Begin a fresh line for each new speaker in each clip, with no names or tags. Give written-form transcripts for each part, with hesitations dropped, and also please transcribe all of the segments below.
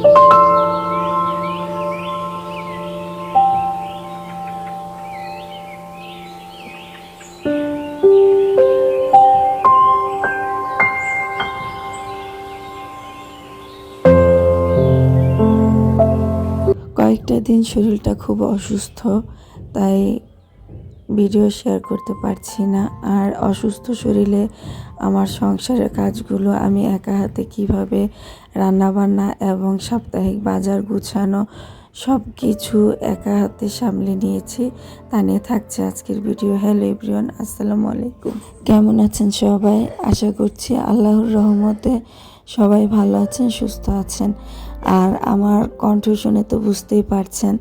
কয়েকটা দিন শরীরটা খুব অসুস্থ, তাই ভিডিও শেয়ার করতে পারছি না। আর অসুস্থ শরীরে আমার সংসারের কাজগুলো আমি একা হাতে কিভাবে রান্নাবান্না এবং সাপ্তাহিক বাজার গুছানো সব কিছু একা হাতে সামলে নিয়েছি। তা নিয়ে থাকছে আজকের ভিডিও। হ্যালো এভরিওয়ান, আসসালামু আলাইকুম। কেমন আছেন সবাই? আশা করছি আল্লাহর রহমতে সবাই ভালো আছেন, সুস্থ আছেন। আর আমার কণ্ঠ শুনে তো বুঝতেই পারছেন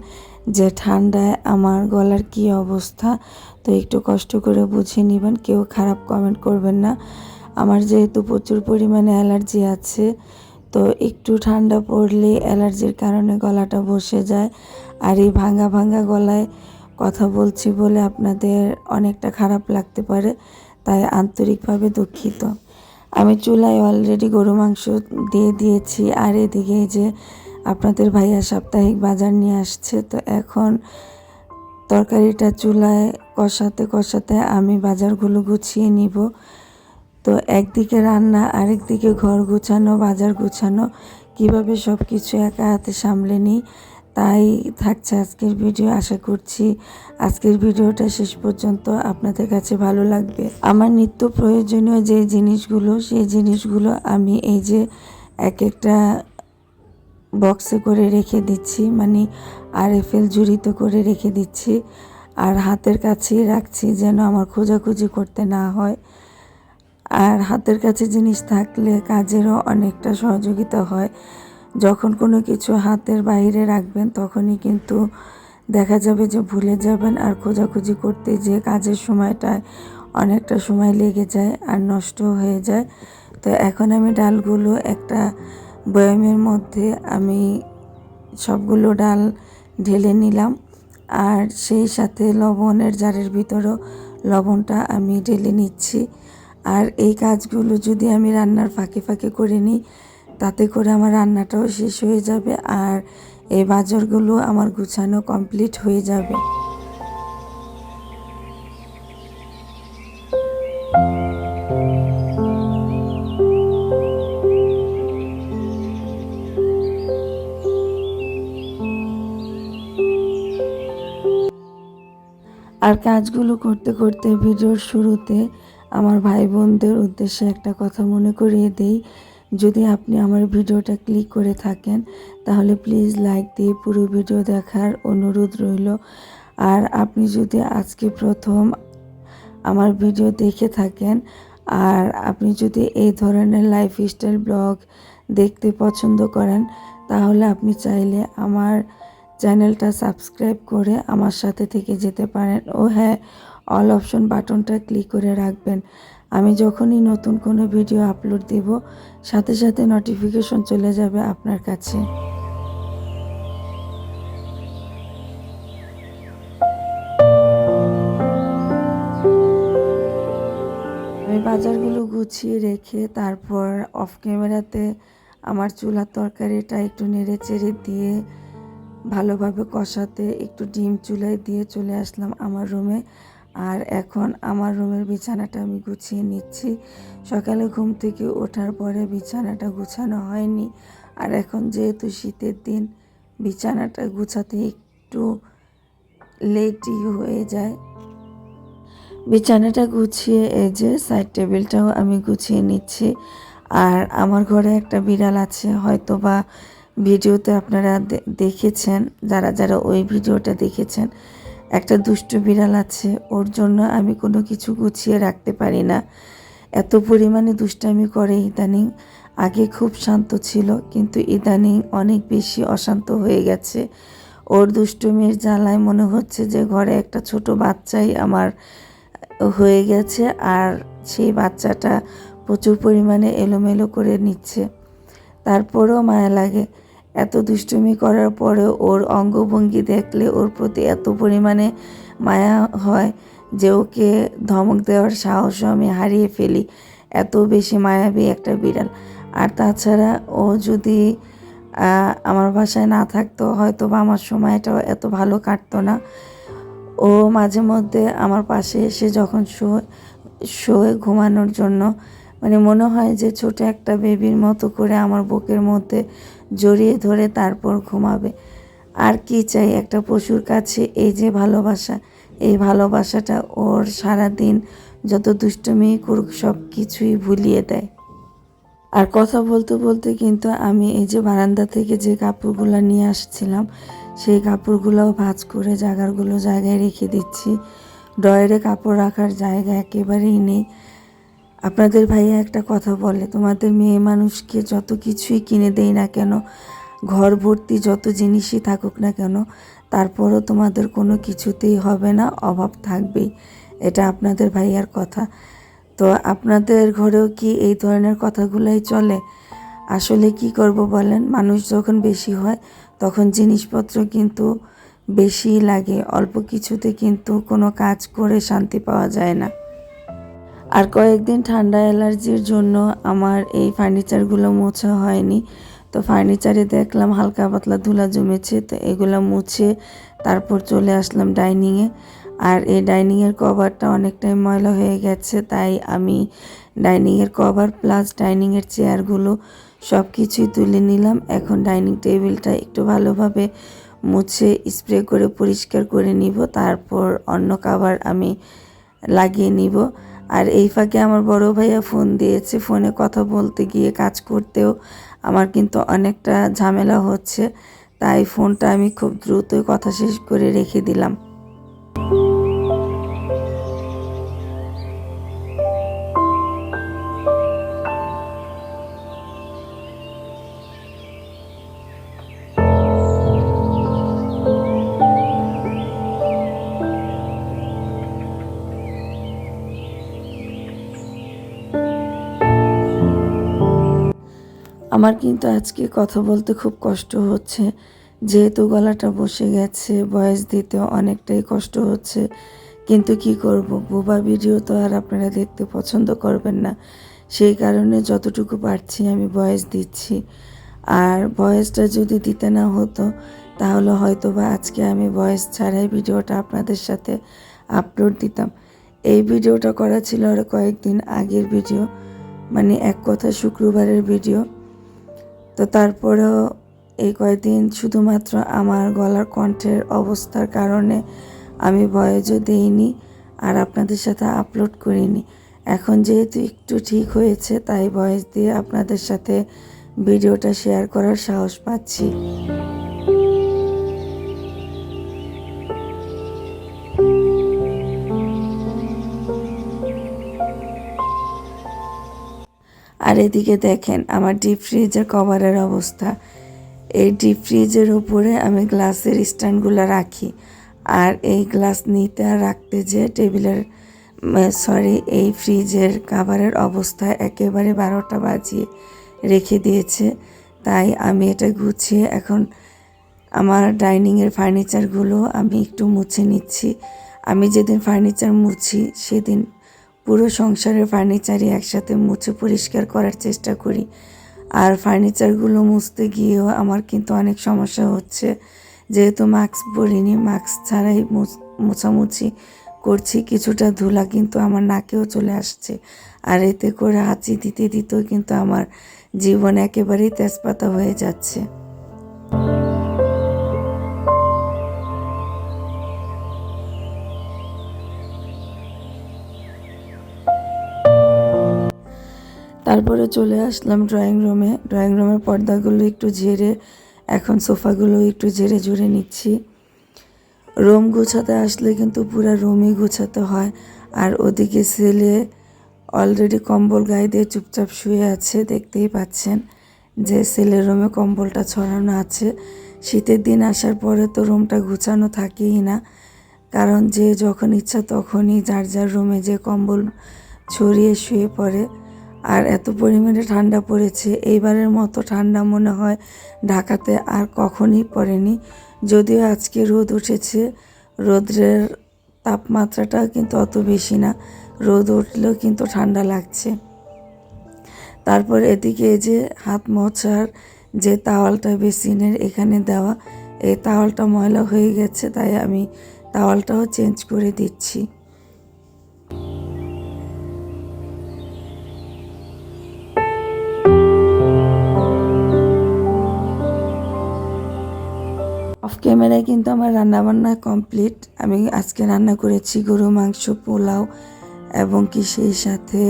যে ঠান্ডায় আমার গলার কি অবস্থা। তো একটু কষ্ট করে বুঝে নেবেন, কেউ খারাপ কমেন্ট করবেন না। আমার যেহেতু প্রচুর পরিমাণে অ্যালার্জি আছে, তো একটু ঠান্ডা পড়লে অ্যালার্জির কারণে গলাটা বসে যায়। আর এই ভাঙা ভাঙা গলায় কথা বলছি বলে আপনাদের অনেকটা খারাপ লাগতে পারে, তাই আন্তরিকভাবে দুঃখিত। আমি চুলায় অলরেডি গরু মাংস দিয়ে দিয়েছি, আর এদিকে যে আপনাদের ভাইয়া সাপ্তাহিক বাজার নিয়ে আসছে। তো এখন তরকারিটা চুলায় কষাতে কষাতে আমি বাজারগুলো গুছিয়ে নিব। তো একদিকে রান্না, আরেকদিকে ঘর গুছানো, বাজার গুছানো, কিভাবে সব কিছু একা হাতে সামলে নিই, তাই থাকছে আজকের ভিডিও। আশা করছি আজকের ভিডিওটা শেষ পর্যন্ত আপনাদের কাছে ভালো লাগবে। আমার নিত্য প্রয়োজনীয় যে জিনিসগুলো, সেই জিনিসগুলো আমি এই যে এক একটা বক্সে করে রেখে দিচ্ছি, মানে RFL ঝুড়িতে করে রেখে দিচ্ছি। আর হাতের কাছেই রাখছি যেন আমার খোঁজাখুঁজি করতে না হয়। আর হাতের কাছে জিনিস থাকলে কাজেরও অনেকটা সহযোগিতা হয়। যখন কোনো কিছু হাতের বাইরে রাখবেন তখনই কিন্তু দেখা যাবে যে ভুলে যাবেন, আর খোঁজাখুঁজি করতে যে কাজের সময়টায় অনেকটা সময় লেগে যায় আর নষ্ট হয়ে যায়। তো এখন আমি ডালগুলো একটা বয়ামের মধ্যে আমি সবগুলো ডাল ঢেলে নিলাম, আর সেই সাথে লবণের জারের ভিতরেও লবণটা আমি ঢেলে নিচ্ছি। আর এই কাজগুলো যদি আমি রান্নার ফাঁকে ফাঁকে করে নিই, তাতে করে আমার রান্নাটাও শেষ হয়ে যাবে, আর এই বাজারগুলো আমার গুছানো কমপ্লিট হয়ে যাবে। আর কাজগুলো করতে করতে ভিডিওর শুরুতে আমার ভাই বোনদের উদ্দেশ্যে একটা কথা মনে করিয়ে দেই। যদি আপনি আমার ভিডিওটা ক্লিক করে থাকেন, তাহলে প্লিজ লাইক দিয়ে পুরো ভিডিও দেখার অনুরোধ রইল। আর আপনি যদি আজকে প্রথম আমার ভিডিও দেখে থাকেন, আর আপনি যদি এই ধরনের লাইফস্টাইল ব্লগ দেখতে পছন্দ করেন, তাহলে আপনি চাইলে আমার চ্যানেলটা সাবস্ক্রাইব করে আমার সাথে থেকে যেতে পারেন। ও হ্যাঁ, অল অপশন বাটনটা ক্লিক করে রাখবেন। আমি যখনই নতুন কোনো ভিডিও আপলোড দেব, সাথে সাথে নোটিফিকেশন চলে যাবে আপনার কাছে। আমি বাজারগুলো গুছিয়ে রেখে তারপর অফ ক্যামেরাতে আমার চুলার তরকারিটা একটু নেড়ে চেড়ে দিয়ে ভালোভাবে কষাতে একটু ডিম চুলায় দিয়ে চলে আসলাম আমার রুমে। আর এখন আমার রুমের বিছানাটা আমি গুছিয়ে নিচ্ছি। সকালে ঘুম থেকে ওঠার পরে বিছানাটা গুছানো হয়নি, আর এখন যেহেতু শীতের দিন, বিছানাটা গুছাতে একটু লেটই হয়ে যায়। বিছানাটা গুছিয়ে এই যে সাইড টেবিলটাও আমি গুছিয়ে নিচ্ছি। আর আমার ঘরে একটা বিড়াল আছে, হয়তো বা ভিডিওতে আপনারা দেখেছেন, যারা যারা ওই ভিডিওটা দেখেছেন। একটা দুষ্টু বিড়াল আছে, ওর জন্য আমি কোনো কিছু গুছিয়ে রাখতে পারি না। এত পরিমাণে দুষ্টামি করে ইদানিং। আগে খুব শান্ত ছিল, কিন্তু ইদানিং অনেক বেশি অশান্ত হয়ে গেছে। ওর দুষ্টুমির জ্বালায় মনে হচ্ছে যে ঘরে একটা ছোট বাচ্চাই আমার হয়ে গেছে, আর সেই বাচ্চাটা প্রচুর পরিমাণে এলোমেলো করে নিচ্ছে। তারপরেও মায়া লাগে। এত দুষ্টুমি করার পরেও ওর অঙ্গভঙ্গি দেখলে ওর প্রতি এত পরিমাণে মায়া হয় যে ওকে ধমক দেওয়ার সাহসও আমি হারিয়ে ফেলি। এত বেশি মায়াবী একটা বিড়াল। আর তাছাড়া ও যদি আমার বাসায় না থাকতো হয়তো বা আমার সময়টাও এত ভালো কাটতো না। ও মাঝে মধ্যে আমার পাশে এসে যখন শোয়ে ঘুমানোর জন্য, মানে মনে হয় যে ছোট একটা বেবির মতো করে আমার বুকের মধ্যে জড়িয়ে ধরে তারপর ঘুমাবে। আর কি চাই একটা পশুর কাছে? এই যে ভালোবাসা, এই ভালোবাসাটা ওর সারাদিন যত দুষ্টুমি করুক সব কিছুই ভুলিয়ে দেয়। আর কথা বলতে বলতে কিন্তু আমি এই যে বারান্দা থেকে যে কাপড়গুলো নিয়ে আসছিলাম সেই কাপড়গুলোও ভাঁজ করে জায়গাগুলো জায়গায় রেখে দিচ্ছি। ড্রয়ারে কাপড় রাখার জায়গা একেবারেই নেই। আপনাদের ভাইয়া একটা কথা বলে, তোমাদের মেয়ে মানুষকে যত কিছুই কিনে দেই না কেন, ঘর ভর্তি যত জিনিসই থাকুক না কেন, তারপরও তোমাদের কোনো কিছুতেই হবে না, অভাব থাকবেই। এটা আপনাদের ভাইয়ার কথা। তো আপনাদের ঘরেও কি এই ধরনের কথাগুলাই চলে? আসলে কি করব বলেন, মানুষ যখন বেশি হয় তখন জিনিসপত্র কিন্তু বেশি লাগে, অল্প কিছুতে কিন্তু কোনো কাজ করে শান্তি পাওয়া যায় না। আর কয়েকদিন ঠান্ডা অ্যালার্জির জন্য আমার এই ফার্নিচারগুলো মোছা হয়নি। তো ফার্নিচারে দেখলাম হালকা পাতলা ধুলা জমেছে, তো এগুলো মুছে তারপর চলে আসলাম ডাইনিংয়ে। আর এই ডাইনিংয়ের কভারটা অনেকটাই ময়লা হয়ে গেছে, তাই আমি ডাইনিংয়ের কভার প্লাস ডাইনিংয়ের চেয়ারগুলো সব কিছুই তুলে নিলাম। এখন ডাইনিং টেবিলটা একটু ভালোভাবে মুছে স্প্রে করে পরিষ্কার করে নিব, তারপর অন্য কভার আমি লাগিয়ে নিব। আর এই ফাঁকে আমার বড় ভাইয়া ফোন দিয়েছে, ফোনে কথা বলতে গিয়ে কাজ করতেও আমার কিন্তু অনেকটা ঝামেলা হচ্ছে, তাই ফোনটা আমি খুব দ্রুতই কথা শেষ করে রেখে দিলাম। আমার কিন্তু আজকে কথা বলতে খুব কষ্ট হচ্ছে, যেহেতু গলাটা বসে গেছে, ভয়েস দিতেও অনেকটাই কষ্ট হচ্ছে। কিন্তু কি করব, বোবা ভিডিও তো আর আপনারা দেখতে পছন্দ করবেন না, সেই কারণে যতটুকু পারছি আমি ভয়েস দিচ্ছি। আর ভয়েসটা যদি দিতে না হতো তাহলে হয়তো বা আজকে আমি ভয়েস ছাড়াই ভিডিওটা আপনাদের সাথে আপলোড দিতাম। এই ভিডিওটা করা ছিল আর কয়েকদিন আগের ভিডিও, মানে এক কথা শুক্রবারের ভিডিও। তো তারপরেও এই কয়েকদিন শুধুমাত্র আমার গলার কণ্ঠের অবস্থার কারণে আমি ভয়েসও দিইনি আর আপনাদের সাথে আপলোড করিনি। এখন যেহেতু একটু ঠিক হয়েছে তাই ভয়েস দিয়ে আপনাদের সাথে ভিডিওটা শেয়ার করার সাহস পাচ্ছি। আর এদিকে দেখেন আমার ডিপ ফ্রিজের কভারের অবস্থা। এই ডিপ ফ্রিজের উপরে আমি গ্লাসের স্ট্যান্ডগুলো রাখি, আর এই গ্লাস নিতে আর রাখতে যে টেবিলের এই ফ্রিজের কাভারের অবস্থা একেবারে 12টা বাজিয়ে রেখে দিয়েছে। তাই আমি এটা গুছিয়ে এখন আমার ডাইনিংয়ের ফার্নিচারগুলো আমি একটু মুছে নিচ্ছি। আমি যেদিন ফার্নিচার মুছি সেদিন পুরো সংসারের ফার্নিচারই একসাথে মুছে পরিষ্কার করার চেষ্টা করি। আর ফার্নিচারগুলো মুছতে গিয়েও আমার কিন্তু অনেক সমস্যা হচ্ছে, যেহেতু মাস্ক পরিনি, মাস্ক ছাড়াই মোছামুছি করছি, কিছুটা ধুলা কিন্তু আমার নাকেও চলে আসছে। আর এতে করে হাঁচি দিতে দিতেও কিন্তু আমার জীবন একেবারেই তেজপাতা হয়ে যাচ্ছে। তারপরে চলে আসলাম ড্রয়িং রুমের পর্দাগুলো একটু ঝেড়ে এখন সোফাগুলো একটু ঝেড়ে ঝুড়ে নিচ্ছি। রুম গুছাতে আসলে কিন্তু পুরো রুমই গুছাতে হয়। আর ওদিকে ছেলে অলরেডি কম্বল গায়ে দিয়ে চুপচাপ শুয়ে আছে, দেখতেই পাচ্ছেন যে ছেলের রুমে কম্বলটা ছড়ানো আছে। শীতের দিন আসার পরে তো রুমটা গুছানো থাকেই না, কারণ যে যখন ইচ্ছা তখনই যার যার রুমে যে কম্বল ছড়িয়ে শুয়ে পড়ে। আর এত পরিমাণে ঠান্ডা পড়েছে, এইবারের মতো ঠান্ডা মনে হয় ঢাকাতে আর কখনই পড়েনি। যদিও আজকে রোদ উঠেছে, রোদের তাপমাত্রাটা কিন্তু অত বেশি না, রোদ উঠলেও কিন্তু ঠান্ডা লাগছে। তারপর এদিকে যে হাত মোছার যে তাওয়ালটা বেসিনের এখানে দেওয়া, এই তাওয়ালটা ময়লা হয়ে গেছে, তাই আমি তাওয়ালটাও চেঞ্জ করে দিচ্ছি। অফ ক্যামেরায় কিন্তু আমার রান্নাবান্না কমপ্লিট। আমি আজকে রান্না করেছি গরু মাংস, পোলাও এবং কি সেই সাথে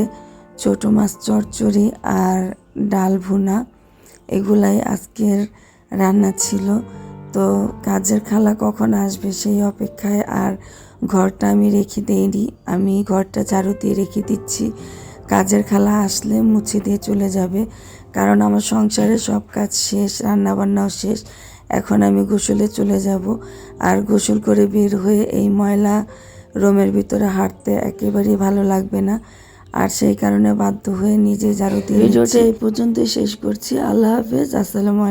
ছোটো মাছ চচ্চড়ি আর ডাল ভুনা, এগুলাই আজকের রান্না ছিল। তো কাজের খালা কখন আসবে সেই অপেক্ষায়, আর ঘরটা আমি রেখে দেইনি, আমি ঘরটা ঝাড়ু দিয়ে রেখে দিচ্ছি। কাজের খালা আসলে মুছে দিয়ে চলে যাবে, কারণ আমার সংসারে সব কাজ শেষ, রান্নাবান্নাও শেষ। এখন আমি গোসলে চলে যাব, আর গোসল করে বের হয়ে এই ময়লা রুমের ভিতরে হাঁটতে একেবারেই ভালো লাগবে না, আর সেই কারণে বাধ্য হয়ে নিজে ঝাড়ু দিয়ে ভিডিওটা এই পর্যন্তই শেষ করছি। আল্লাহ হাফেজ, আসসালামু আলাইকুম।